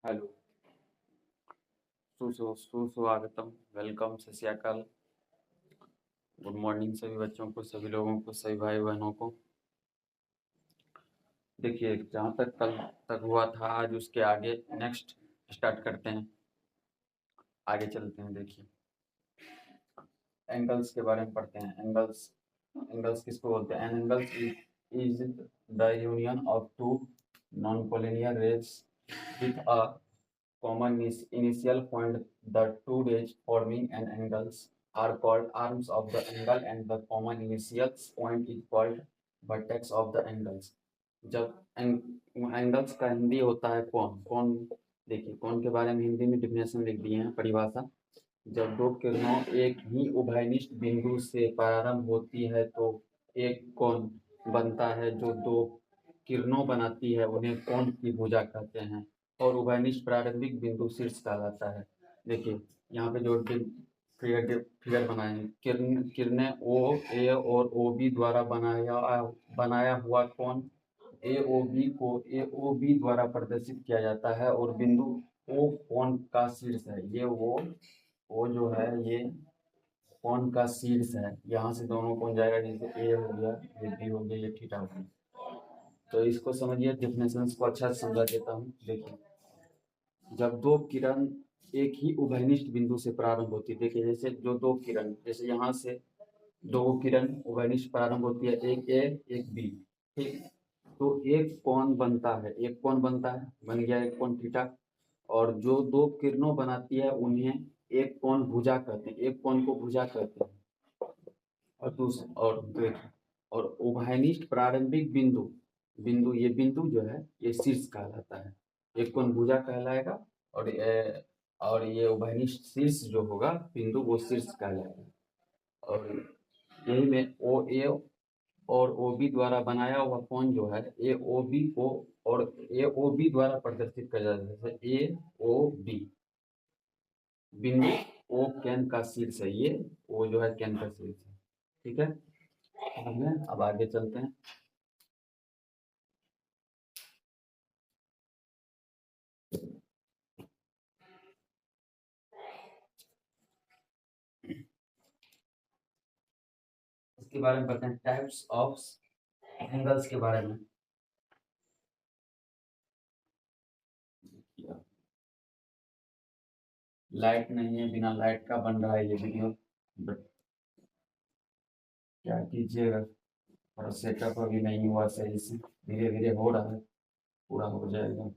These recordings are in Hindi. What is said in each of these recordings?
हेलो। सुस्वागतम। वेलकम। सत श्री अकाल। गुड मॉर्निंग सभी बच्चों को, सभी लोगों को, सभी भाई बहनों को। देखिए, जहाँ तक कल तक हुआ था आज उसके आगे नेक्स्ट स्टार्ट करते हैं। आगे चलते हैं। देखिए, एंगल्स के बारे में पढ़ते हैं। एंगल्स एंगल्स किसको बोलते हैं? An angles is the union of two non collinear rays with a common initial point. The two rays forming an angles are called arms of the angle and the common initial point is called vertex of the angles. जब एंगल्स का हिंदी होता है कोण। कोण, देखिए कोण के बारे में हिंदी में डिफिनेशन लिख दिए हैं, परिभाषा। जब दो किरणों एक ही उभयनिष्ठ बिंदु से प्रारंभ होती है तो एक कोण बनता है। जो दो किरणों बनाती है उन्हें कोण की भुजा कहते हैं और उभयनिष्ठ प्रारंभिक बिंदु शीर्ष कहलाता है। देखिए यहाँ पे जो फिगर बनाए हैं, किरणें ओ ए और ओ बी द्वारा बनाया हुआ कोण ए ओ बी को ए ओ बी द्वारा प्रदर्शित किया जाता है और बिंदु ओ कोण का शीर्ष है। ये वो जो है ये कोण का शीर्ष है। यहाँ से दोनों कोण जाएगा, जैसे ए हो गया, ये बी हो गया, ये थीटा हो गया। तो इसको समझिए, डेफिनेशंस को अच्छा से समझा देता हूँ। देखिए, जब दो किरण एक ही उभयनिष्ठ बिंदु से प्रारंभ होती है, देखिए जैसे जो दो किरण, जैसे यहाँ से दो किरण उभयनिष्ठ प्रारंभ होती है, एक ए एक बी, ठीक। तो एक कोण बनता है, एक कोण बनता है, बन गया एक कोण थीटा। और जो दो किरणों बनाती है उन्हें एक कोण भुजा कहते हैं, एक कोण को भुजा कहते हैं। और दूसरा और उभयनिष्ठ प्रारंभिक बिंदु बिंदु ये बिंदु जो है ये शीर्ष कहलाता है, एक कोण भुजा कहलाएगा। और ये उभयनिष्ठ शीर्ष जो होगा बिंदु वो शीर्ष कहलाएगा। और यही में ओ ए और ओ बी द्वारा बनाया हुआ कोण जो है ए ओ बी को और ए ओ बी द्वारा प्रदर्शित किया जाता है। जैसे ए ओ बी बिंदु ओ केंद्र का शीर्ष है, ये ओ जो है केंद्र का शीर्ष है, ठीक है। अब आगे चलते हैं। इसके बारे में पढ़ते हैं, टाइप्स ऑफ एंगल्स के बारे में। लाइट नहीं है, बिना लाइट का बन रहा है ये वीडियो, बट क्या कीजिएगा, थोड़ा सेटअप अभी नहीं हुआ सही से, धीरे धीरे हो रहा है, पूरा हो जाएगा।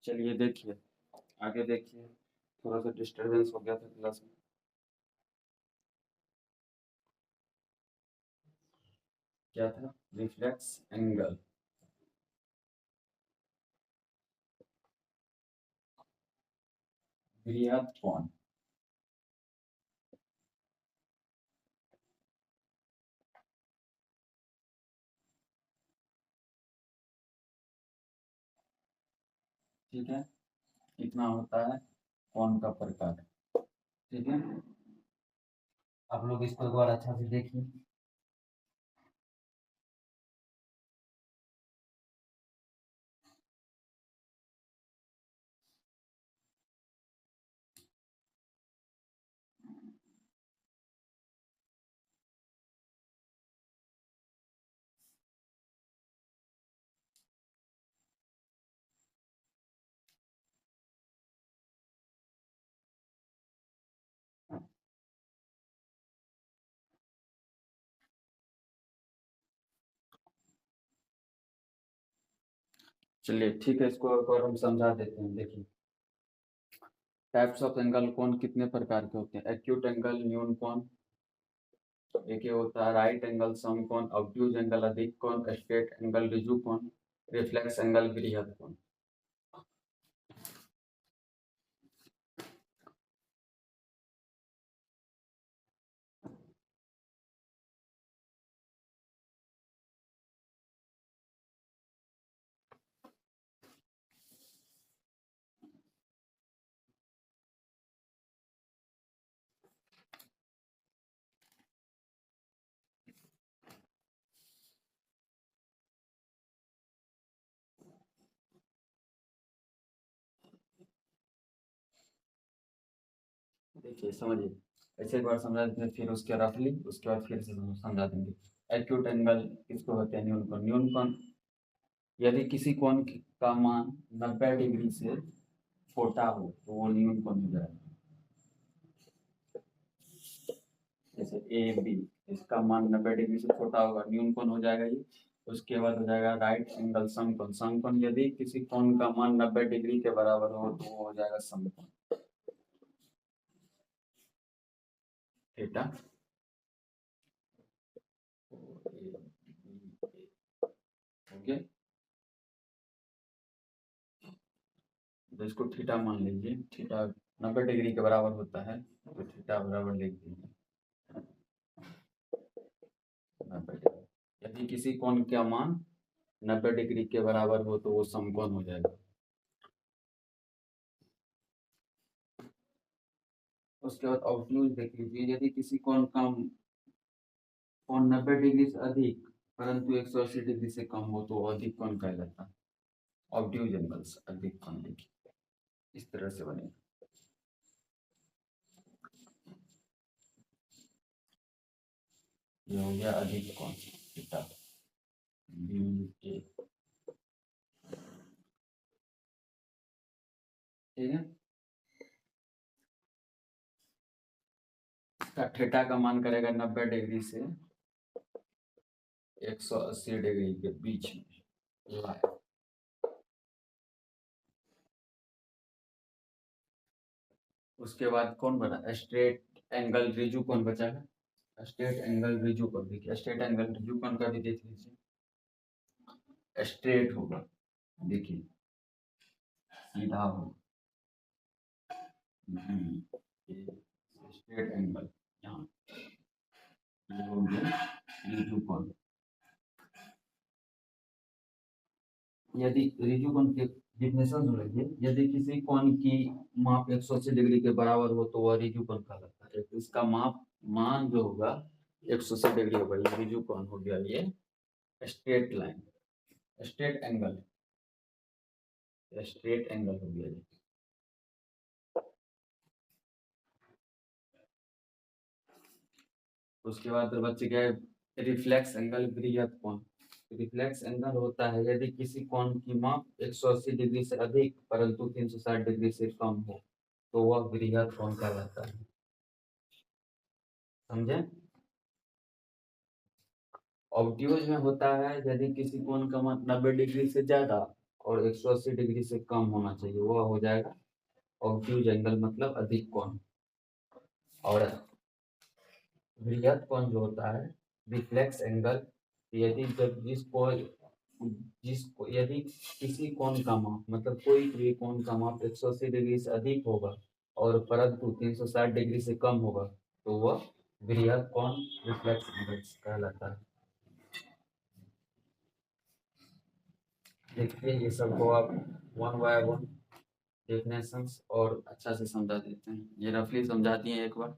चलिए देखिए, आगे देखिए। थोड़ा सा डिस्टरबेंस हो गया था क्लास में। क्या था? Reflex angle. बृहद कोण। ठीक है, इतना होता है कोण का प्रकार, ठीक है। आप लोग इसको एक बार अच्छा से देखिए। चलिए ठीक है, इसको एक और हम समझा देते हैं। देखिए, टाइप्स ऑफ एंगल, कोण कितने प्रकार के होते हैं? एक्यूट एंगल, न्यून कोण, एक ये होता है राइट एंगल, सम कोण, ऑब्ट्यूज एंगल, अधिक कोण, स्ट्रेट एंगल, रिजु कोण, रिफ्लेक्स एंगल, बृहद कोण। देखिए समझिए, ऐसे एक बार समझा देते हैं, फिर उसके रफली उसके बाद फिर से समझा देंगे। एक्यूट एंगल किसको होते हैं? न्यून कोण। न्यून कोण यदि किसी कोण का मान 90 डिग्री से छोटा हो तो वो न्यून कोण हो जाएगा। जैसे ए बी, इसका मान 90 डिग्री से छोटा होगा, न्यून कोण हो जाएगा ये। उसके बाद हो जाएगा राइट एंगल समकोण। समकोण यदि किसी कोण का मान 90 डिग्री के बराबर हो तो वो हो जाएगा समकोण। थीटा। ओके, तो इसको थीटा मान लीजिए। थीटा 90 डिग्री के बराबर होता है, तो थीटा बराबर लिख दीजिए 90 डिग्री। यदि किसी कोण का मान 90 डिग्री के बराबर हो तो वो समकोण हो जाएगा। उसके बाद ऑब्ट्यूज देख लीजिए। यदि किसी कोण 90 डिग्री से अधिक परंतु 180 डिग्री से कम हो तो अधिक कोण कहलाता है। ऑब्ट्यूज एंगल्स अधिक कोण देखिए इस तरह से बनेगा। ये हो गया अधिक कोण थीटा ठीक है। इसका थीटा का मान करेगा 90 डिग्री से 180 डिग्री के बीच में लाए। उसके बाद कौन बना? स्ट्रेट एंगल रिजु कोण बचा है। स्ट्रेट एंगल रिजु कोण देखिए, स्ट्रेट एंगल रिजु कोण का भी देख लीजिए। स्ट्रेट होगा, देखिए सीधा होगा। स्ट्रेट एंगल यहाँ हो गया रिजु कोण। यदि रिजु कोण के डिफिनेशन हो रही है, यदि किसी कोण की माप 180 डिग्री के बराबर हो तो वह रिजु कोण कहलाता है। तो इसका माप मान जो होगा 180 डिग्री होगा, ये रिजु कोण हो गया। ये straight line, straight angle, straight angle हो गया। उसके बाद बच गए रिफ्लेक्स एंगल, वृहत कोण। रिफ्लेक्स एंगल होता है यदि किसी कोण की माप 180 डिग्री से अधिक परंतु 360 डिग्री से कम हो तो वह वृहत कोण कहलाता है। समझे? ऑब्ट्यूज में होता है यदि किसी कोण का मान 90 डिग्री से ज्यादा और 180 डिग्री से कम होना चाहिए, वह हो जाएगा ऑब्ट्यूज एंगल, मतलब अधिक कोण। और वृहत कोण जो होता है रिफ्लेक्स एंगल, यदि जब जिसको यदि किसी कोण का माप, मतलब कोई भी कोण का माप 180 डिग्री से अधिक होगा और परंतु 360 डिग्री से कम होगा तो वह वृहत कोण रिफ्लेक्स एंगल कहलाता है। देखिए ये सब को आप वन बाय वन डेफिनेशंस और अच्छा से समझा देते हैं। ये रफली समझा दिए एक बार,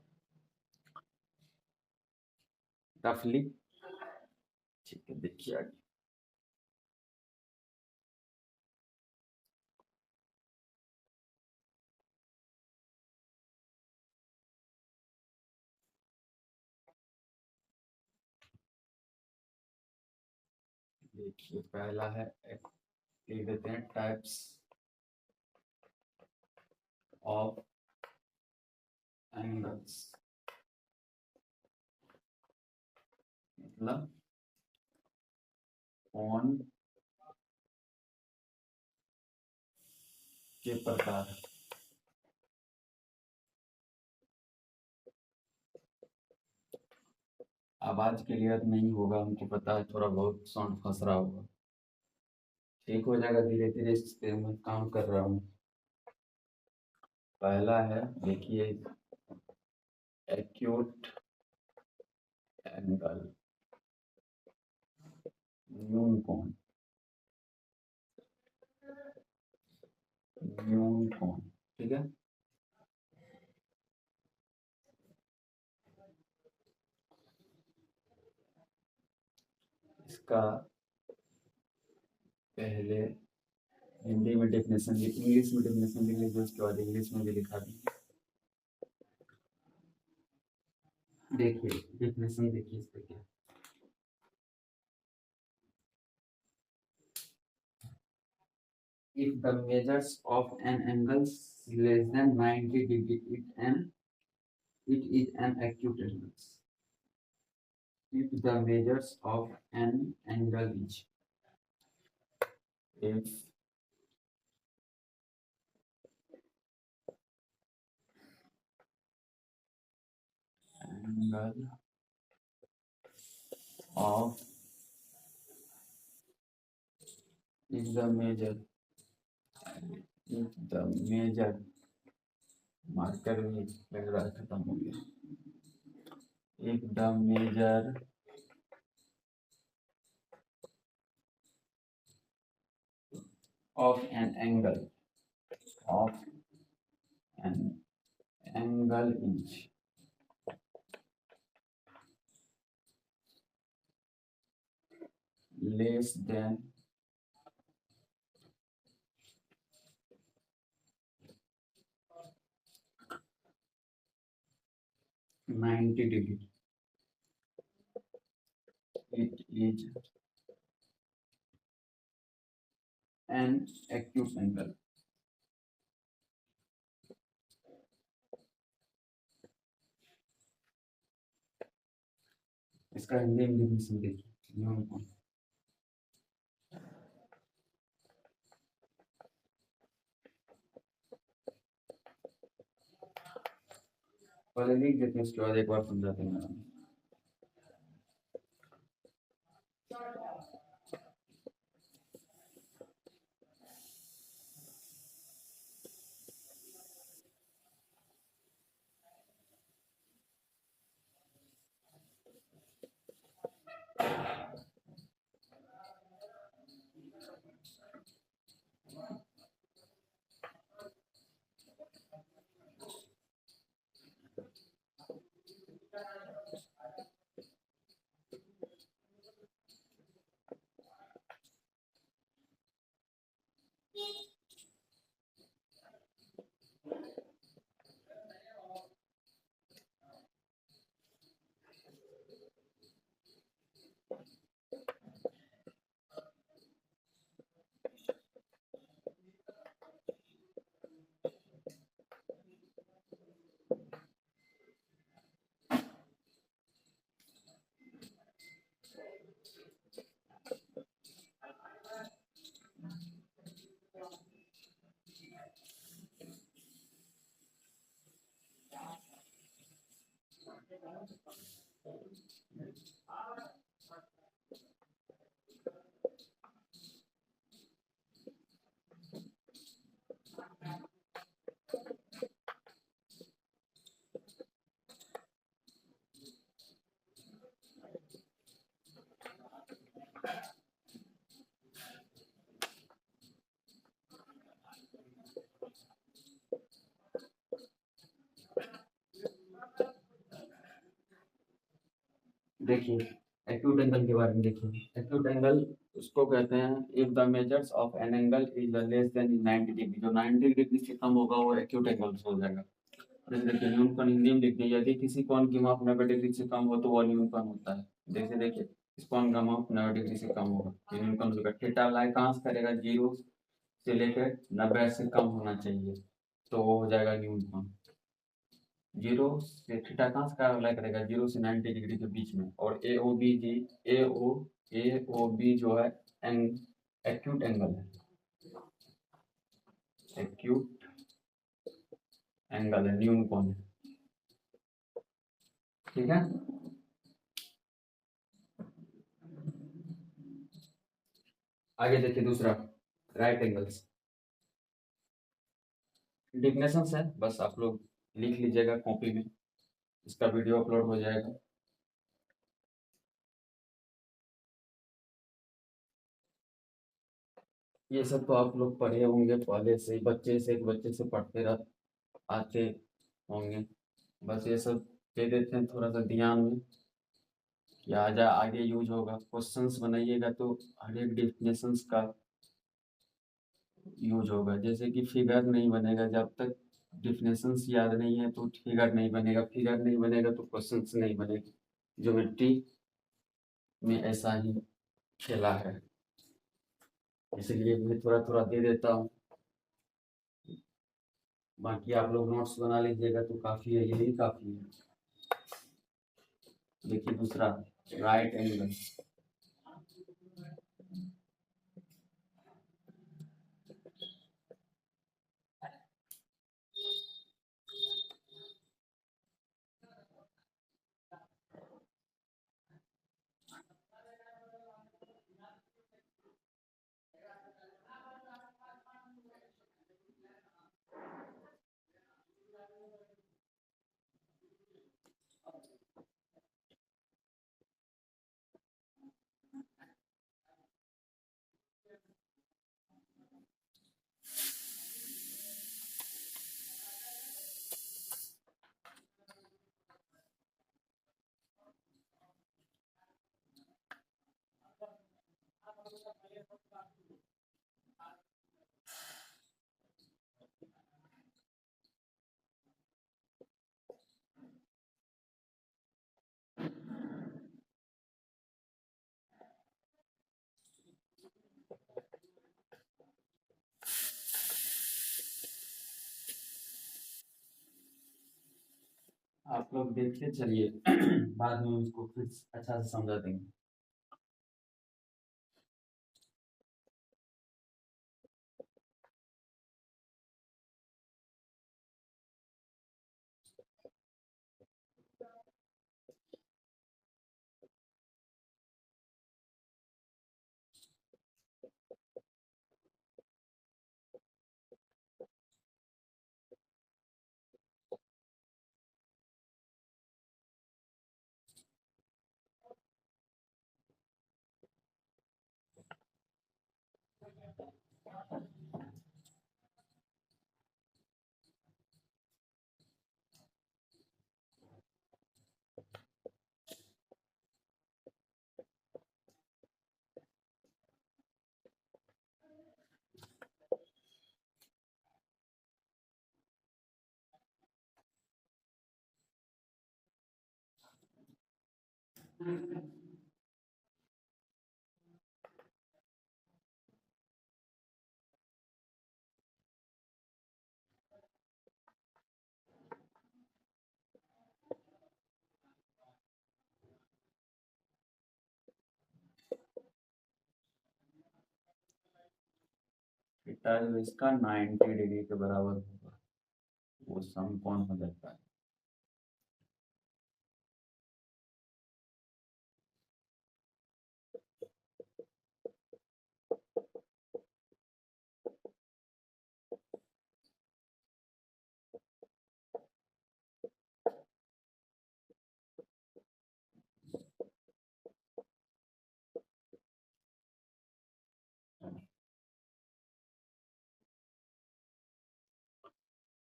रफली। ठीक है, देखिए आगे। देखिए पहला है, लिख देते हैं टाइप्स ऑफ एंगल्स, मतलब कोण के प्रकार। आवाज क्लियर नहीं होगा, हमको पता है, थोड़ा बहुत साउंड फंस रहा होगा। ठीक हो जाएगा धीरे धीरे, इस पे मैं काम कर रहा हूँ। पहला है देखिए एक्यूट एंगल, न्यून कोण, न्यून कोण। ठीक है, इसका पहले हिंदी में डेफिनेशन, इंग्लिश में डेफिनेशन लिख लीजिए, उसके बाद इंग्लिश में भी लिखा देंगे। देखिए डेफिनेशन देखिए इस पे क्या। If the measures of an angle is less than 90 degree, it is an acute angle. If the measures of an angle is, if angle of if the measure if the measure marker में लग रहा है खत्म हो गया। if the measure of an angle of an angle is less than 90 degree, it is an acute angle. इसका हिंदी में डेफिनेशन देखिए नियम कौन। पहले लिख देते हैं उसके बाद एक बार समझाते हैं। देखिए एक्यूट एंगल के बारे में देखिए। एक्यूट एंगल उसको कहते हैं if the measures of an angle is less than 90 degree, जो 90 डिग्री से कम होगा वो एक्यूट एंगल हो जाएगा। जैसे देखिए न्यूनकोण हिंदी में लिखते हैं, यदि किसी कोण की माप 90 डिग्री से कम हो तो वह न्यूनकोण होता है। जैसे देखिए इस कोण का माप 90 डिग्री से कम होगा, ये न्यूनकोण होगा। थीटा अप्लाई कहाँ से करेगा, 0 से लेकर 90 से कम होना चाहिए, तो वो हो जाएगा न्यूनकोण। 0 से थीटा कहाँ से अप्लाई करेगा, 0 से 90 डिग्री के बीच में। और ए ओ बी जो है एक्यूट एंगल है, एक्यूट एंगल है, न्यूनकोण है। ठीक है, आगे देखिए दूसरा राइट एंगल्स। डिफिनेशन है, बस आप लोग लिख लीजिएगा कॉपी में, इसका वीडियो अपलोड हो जाएगा। ये सब तो आप लोग पढ़े होंगे पहले से, बच्चे से एक बच्चे से पढ़ते आते होंगे। बस ये सब दे देते हैं थोड़ा सा ध्यान में कि आगे यूज होगा। क्वेश्चंस बनाइएगा तो हर एक डेफिनेशंस का यूज होगा। जैसे कि फिगर नहीं बनेगा जब तक डिफिनेशंस याद नहीं है तो फिगर नहीं बनेगा, फिगर नहीं बनेगा तो क्वेश्चंस नहीं बनेगी। ज्योमेट्री में ऐसा ही खेला है, इसलिए मैं थोड़ा थोड़ा दे देता हूँ। बाकी आप लोग नोट्स बना लीजिएगा तो काफ़ी है, यही काफ़ी है। देखिए दूसरा, राइट एंगल। आप लोग देखते चलिए, बाद में उसको फिर अच्छा से समझा देंगे। थीटा जो इसका 90 डिग्री के बराबर होगा, वो समकोण हो जाता है।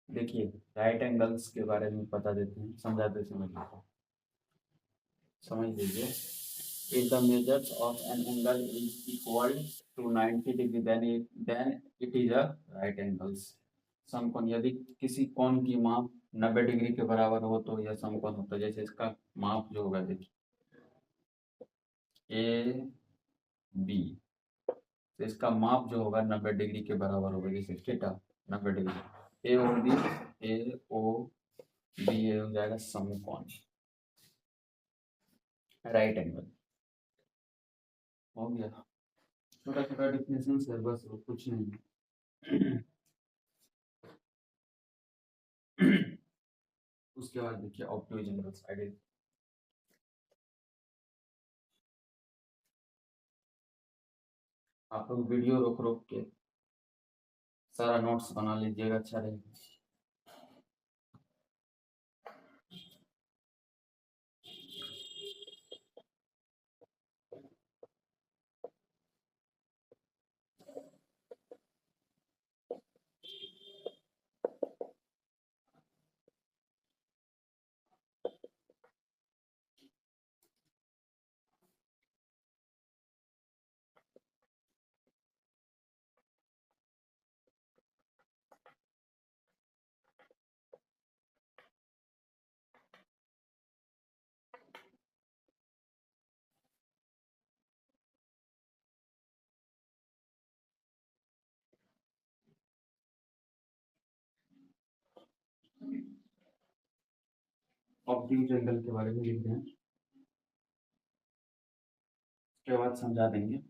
देखिए राइट एंगल्स के बारे में बता देते हैं, समझाते समझ लीजिए। If the measures of an angle is equal to 90 degree, then it is a right angles। समकोण, यदि किसी कोण की माप 90 डिग्री के बराबर हो तो यह समकोण होता है। जैसे इसका माप जो होगा, देखिए ए बी, तो इसका माप जो होगा 90 डिग्री के बराबर होगा। जैसे थीटा 90 डिग्री, ए ओ बी, ए ओ बी, ये हो जाएगा समकोण, राइट एंगल। हो गया, छोटा छोटा डिफिनेशन है बस, और कुछ नहीं है। उसके बाद देखिए ऑब्टयूज एंगल्स आइडेंटिफाई। आप लोग वीडियो रोक रोक के सारा नोट्स बना लीजिएगा, अच्छा रहेगा। ऑब्ट्यूज एंगल के बारे में लिख रहे हैं, उसके बाद समझा देंगे।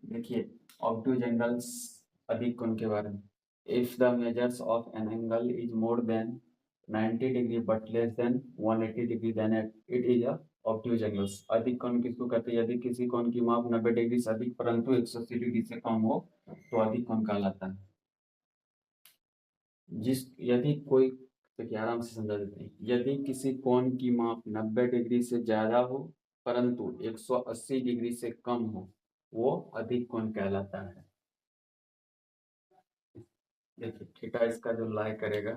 देखिए, ऑब्ट्यूज एंगल्स अधिक कोण के बारे में। If the measures of an angle is more than 90 degree but less than 180 degree then it is a obtuse angles. अधिक कोण किसको कहते हैं? यदि किसी कोण की माप 90 डिग्री से अधिक परंतु 180 डिग्री से कम हो तो अधिक कोण कहलाता है। यदि कोई, देखिए आराम से समझा देते हैं, यदि किसी कोण की माप 90 डिग्री से ज्यादा हो परंतु 180 डिग्री से कम हो, वो अधिक कोण कहलाता है। देखिए थीटा इसका जो लाई करेगा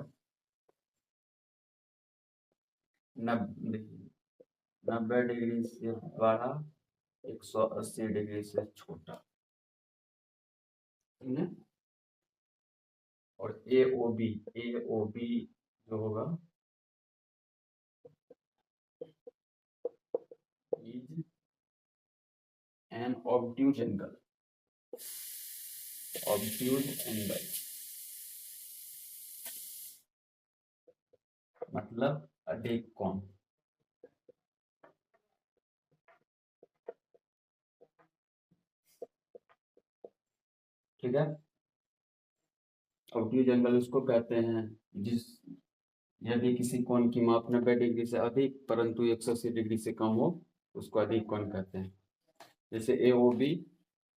90 डिग्री से बड़ा, 180 डिग्री से छोटा, ठीक है। और ए ओ बी जो होगा is an obtuse angle. Obtuse angle मतलब अधिक कोण। ठीक है, ऑब्ट्यूज एंगल उसको कहते हैं जिस यदि किसी कोण की माप 90 डिग्री से अधिक परंतु 180 डिग्री से कम हो, उसको अधिक कोण कहते हैं। जैसे ए ओ बी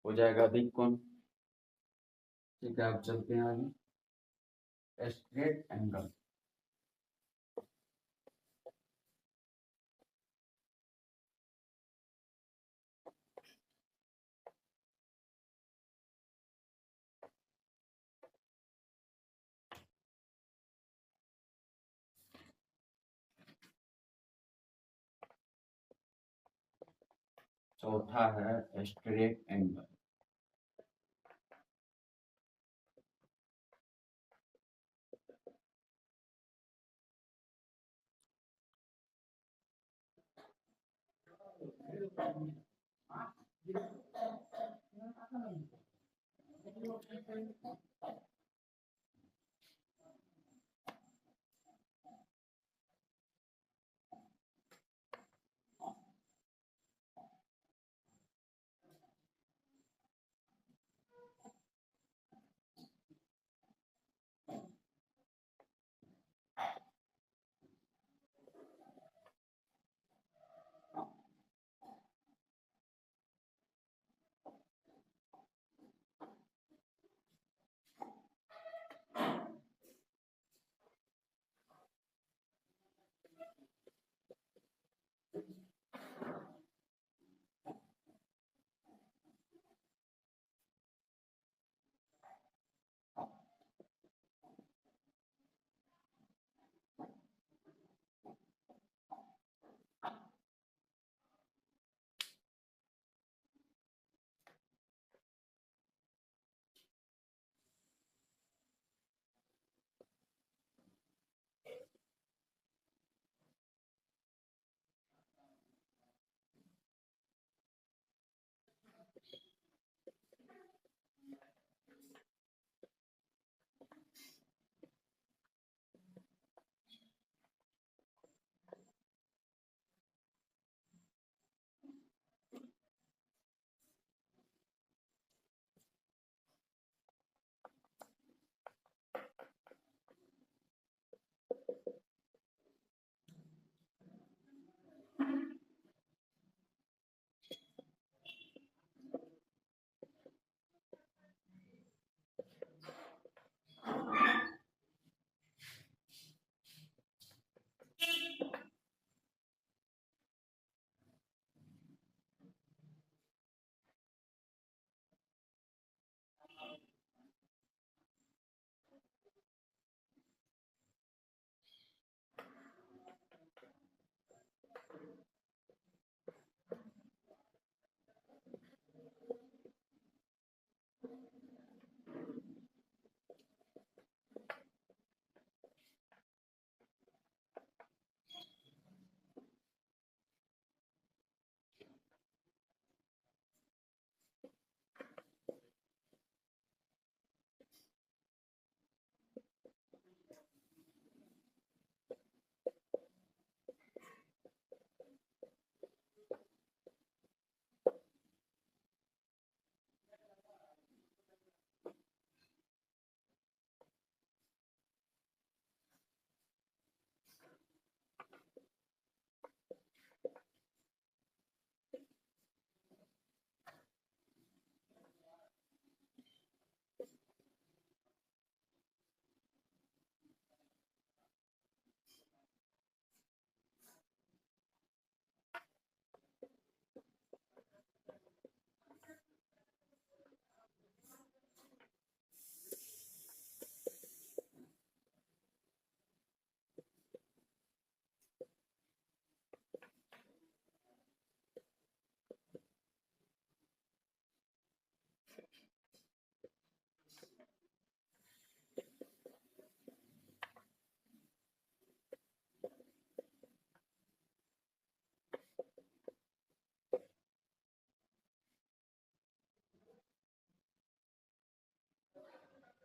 हो जाएगा अधिक कोण। ठीक है, अब चलते हैं आगे। स्ट्रेट एंगल, चौथा है स्ट्रेट एंगल।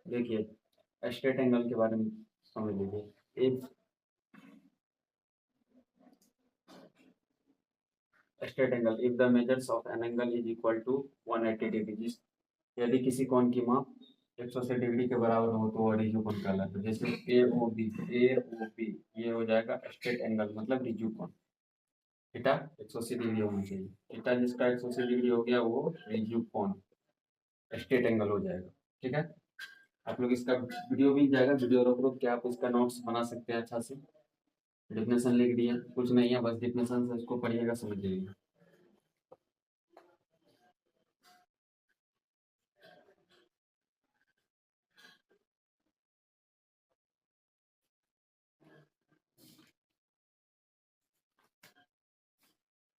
देखिए स्ट्रेट एंगल के बारे में समझ लीजिए। If straight angle, if the measures of an angle is equal to 180 degree, यदि किसी कोण की माप 180 डिग्री के बराबर हो तो वह रिज्यू कोण कहलाता है। जैसे ए ओ बी ये हो जाएगा स्ट्रेट एंगल, मतलब रिज्यू कोण। थीटा 180 डिग्री होना चाहिए। थीटा जिसका 180 डिग्री हो गया वो रिज्यू कोण स्ट्रेट एंगल हो जाएगा। ठीक है, आप लोग इसका वीडियो भी जाएगा, वीडियो रोक रोक के आप इसका नोट्स बना सकते हैं अच्छा से। डिफिनेशन लिख दिया, कुछ नहीं है, बस डिफिनेशन से इसको पढ़िएगा, समझिएगा।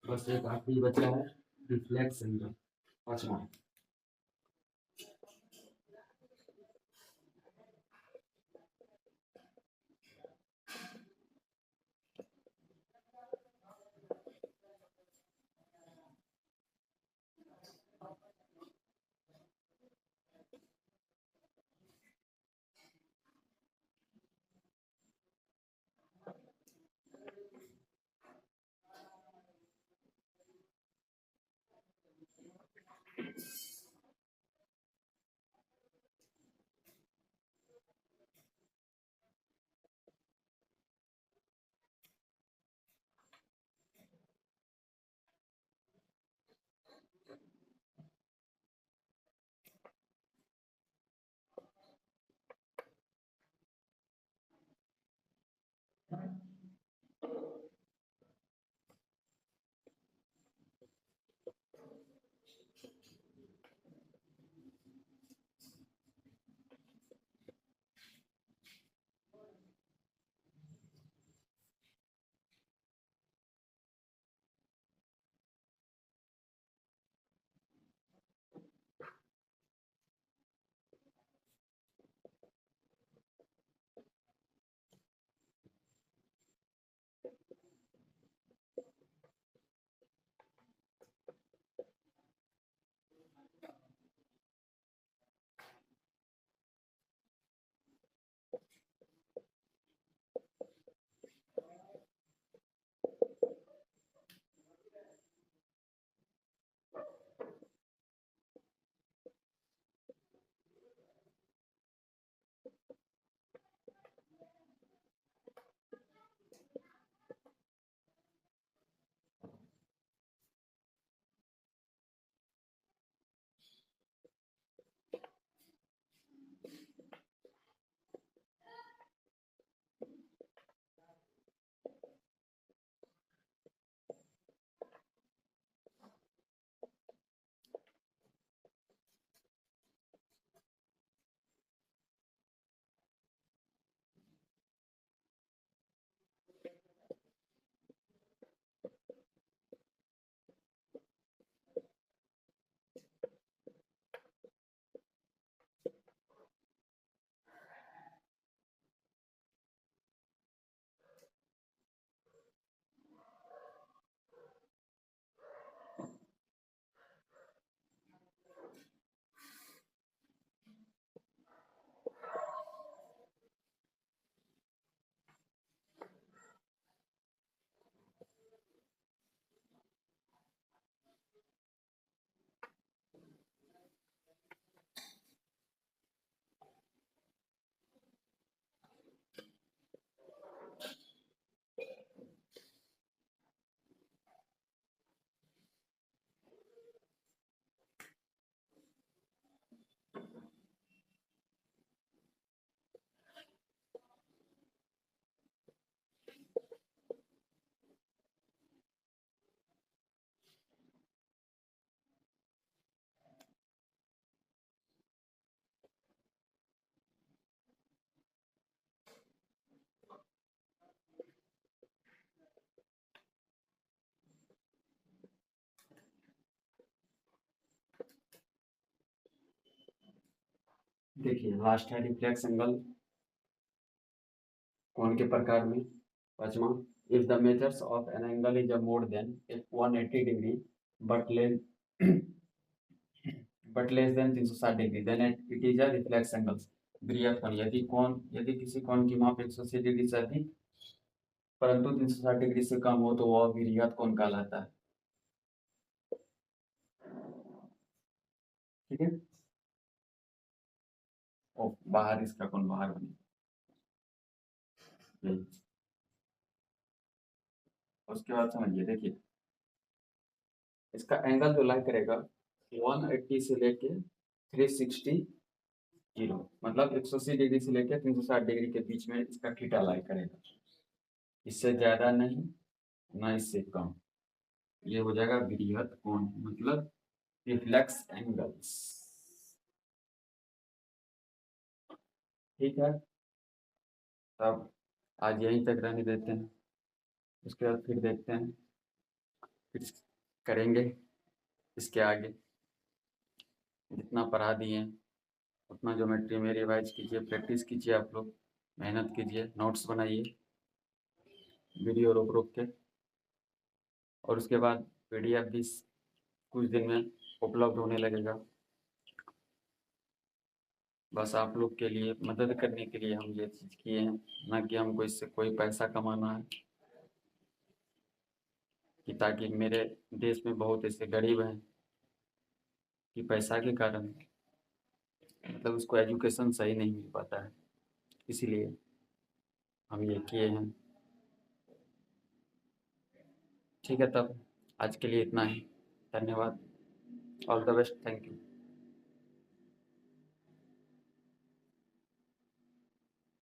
बस एक आखिरी बचा है, रिफ्लेक्स एंगल, पांचवा। देखिए लास्ट है रिफ्लेक्स एंगल कोण के प्रकार में। पांचवा, if the measures of an angle is more than 180 degree but less but less than 360 degree then it is a reflex angle. वृहत कोण, यदि किसी कोण की माप 180 डिग्री से अधिक परंतु 360 डिग्री से कम हो तो वह वृहत कोण कहलाता है। ठीक है। ओ बाहर इसका कोण बाहर बने। उसके बाद समझिए, देखिए इसका एंगल जो लाई करेगा 180 से लेके 360 जीरो, मतलब 180 डिग्री से लेकर 360 डिग्री के बीच में इसका थीटा लाई करेगा। इससे ज्यादा नहीं, ना इससे कम। ये हो जाएगा वृहत कोण, मतलब रिफ्लेक्स एंगल्स। ठीक है, तब आज यहीं तक रहने देते हैं। उसके बाद फिर देखते हैं, फिर करेंगे इसके आगे। जितना पढ़ा दिए उतना ज्योमेट्री में रिवाइज कीजिए, प्रैक्टिस कीजिए, आप लोग मेहनत कीजिए, नोट्स बनाइए वीडियो रोक रोक के। और उसके बाद पीडीएफ भी कुछ दिन में उपलब्ध होने लगेगा। बस आप लोग के लिए मदद करने के लिए हम ये चीज़ किए हैं, ना कि हमको इससे कोई पैसा कमाना है। कि ताकि मेरे देश में बहुत ऐसे गरीब हैं कि पैसा के कारण मतलब उसको एजुकेशन सही नहीं मिल पाता है, इसीलिए हम ये किए हैं। ठीक है, तब आज के लिए इतना ही। धन्यवाद। All the best. Thank you.